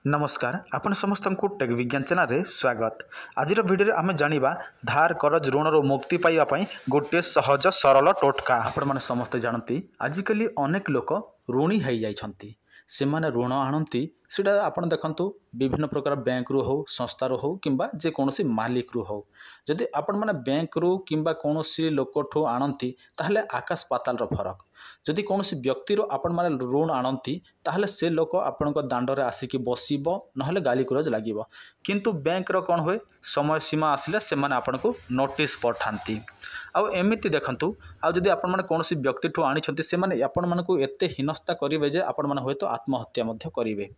नमस्कार आपण समस्त को टेक विज्ञान चैनल रे स्वागत। आज भिडियो आम जानिबा धार करज ऋण मुक्ति पाइबा पई गोटे सहज सरल टोटका। आपण माने समस्त जानती आजिकली अनेक लोक ऋणी हो जाइछंती। सेमाने ऋण आणती सीटा आपण देखंतु विभिन्न प्रकार बैंक रु हो संस्था रु हो किंबा जे कोनोसी मालिक रु हो। जदि आपण माने बैंक रु किंबा कोनोसी लोकठो आणती ताहले आकाश पाताल रो फरक। जदि कोनोसी व्यक्ति रो आपण माने ऋण आणती ताहले से लोक आपणको दांड रे आसिकी बसिबो नहले गाली गुरज लागिबो। किंतु बैंक रो कोन होय समय सीमा आसिले से माने आपणको नोटिस पठांती। आउ एमिति देखंतु आउ जदि आपण माने कोनोसी व्यक्ति ठो आनी छथि से माने आपण मानको एते हिनस्ता करिवे जे आपण माने होय तो आत्महत्या मध्य करिवे।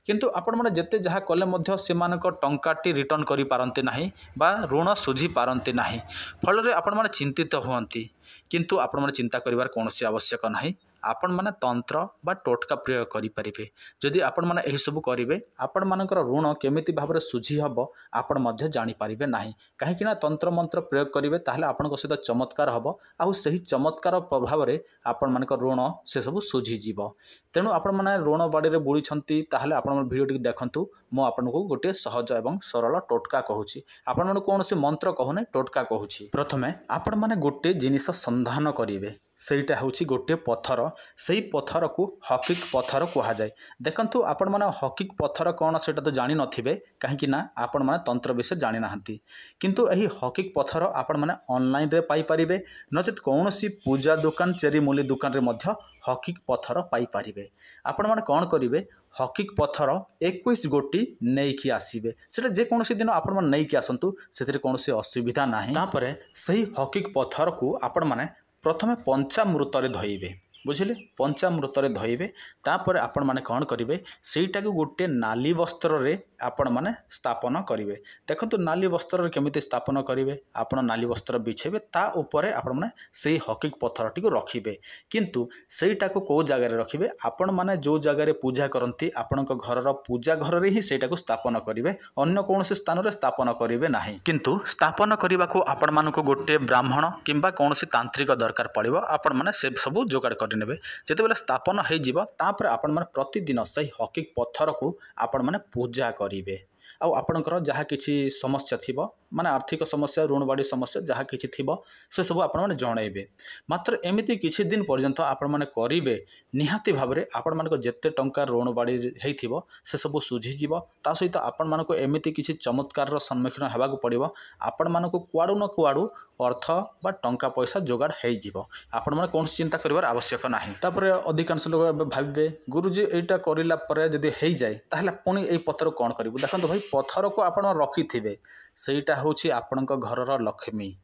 किंतु आपण माने जते जहा कले मध्य से मानको टंकाटी रिटर्न करि पारंती नाही बा ऋण सुझी पारंती नाही। फल रे आपण माने चिंतित होंती। किंतु आपण माने चिंता करिवार कोनोसी आवश्यक नाही। आपण माने तंत्र बा टोटका प्रयोग करि परिबे। जदि आपण माने एही सब करिवे आपण मानकर ऋण केमिति भाबरे सुझी हबो आपण मध्य जानि परिबे नाही। काहे कि ना तंत्र मंत्र प्रयोग करिवे ताहले आपनको सहित चमत्कार हबो आ सही चमत्कार प्रभाव रे आपण मानकर ऋण से सब सुझी जीवो। तेणु आपण माने ऋण बाड़ी रे बुड़ी छंती ताहले आपण मन वीडियो टी देखंतु। मो आपनको गोटे सहज एवं सरल टोटका कहूची। आपण मन कोनोसी मंत्र कहूने टोटका कहूची। प्रथमे आपण माने गोटे जिनिस संधान करिवे सेटा होची गोटे पत्थर। सेही पत्थर को हकिक पत्थर कहा जाए। देखंतु आपण माने हकिक पत्थर कौन सेटा तो जानि नथिबे काहेकि ना आपण माने तंत्र विषय जानि नाहंती। किंतु एही हकिक पत्थर आपण माने ऑनलाइन रे पाई परिबे नचेत कोनोसी पूजा दुकान चेरी मूली दुकान रे मध्य हकिक पत्थर पाई परिबे। आपण माने कोन करिवे हकिक पत्थर 21 गोटी नेइकी आसीबे। सेटा जे कोनोसी दिन आपण माने नेइकी आसंतु सेतिरे कोनोसी असुविधा नाही। तापरे सही हकिक पत्थर को आपण माने प्रथमे पंचामृत रे धइबे। बुझिले पंचामृत रे धइबे तापर आपण माने कोन करिवे सेटा को गोटे नाली वस्त्र रे आपण माने स्थापन करिवे। देखंतु नाली वस्त्र रे केमिति स्थापन करिवे आपण नाली वस्त्र बिछेबे ता ऊपर आपण माने सेही हकिक पत्थर टी को रखिबे। किंतु सेटा को को जगह रे रखिबे आपण माने जो जगह रे पूजा करंती आपणक घर रो पूजा घर रे ही सेटा को स्थापन करिवे अन्य कोनोसी स्थान रे स्थापन करिवे नाही। किंतु स्थापन करिबा को आपण मानको गोटे ब्राह्मण किंबा कोनोसी तांत्रिक दरकार पड़िबो। आपण माने से सब जोगाड़ कर नेबे। जेते बेले स्थापन हे जीव तापर आपण माने प्रतिदिन सही हकिक पत्थर को आपण माने पूजा करिवे। आ आपणकर जहाँ किसी समस्या थिबो माने आर्थिक समस्या ऋण बाड़ी समस्या जहाँ किसी थिबो से सब आपण माने जणैबे। मात्र एमिति किछि दिन पर्यंत आपण माने करिवे निहाती भाबरे आपण मानको जेते टंका ऋण बाड़ी हेइथिबो से सब सुझी जीवो। ता सहित आपण मानको एमिति किछि चमत्कार रो सम्मुखीन हेबाकू पड़िबो। आपण मानको कुआडू न कुआडू अर्थ बा टंका पैसा जोगाड़ हेइ जीवो। आपण माने कोन चिंता करिवार आवश्यक नाही। तापरे अधिकांश लोक भाबे गुरुजी एटा करिला परे जदि हेइ जाय ताहले पुनी एई पत्थर कोन करिवो। देखंतु भाई पत्थर को आपण रखी थिबे सेटा होची आपणक घरर लक्ष्मी।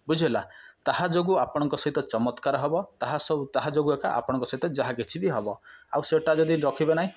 बुझिला ताहा जोगु आपणक सहित चमत्कार हबो ताहा सब ताहा जोगु एका आपणक सहित जहा किछि भी हबो। आ सेटा जदि रखिबे नाही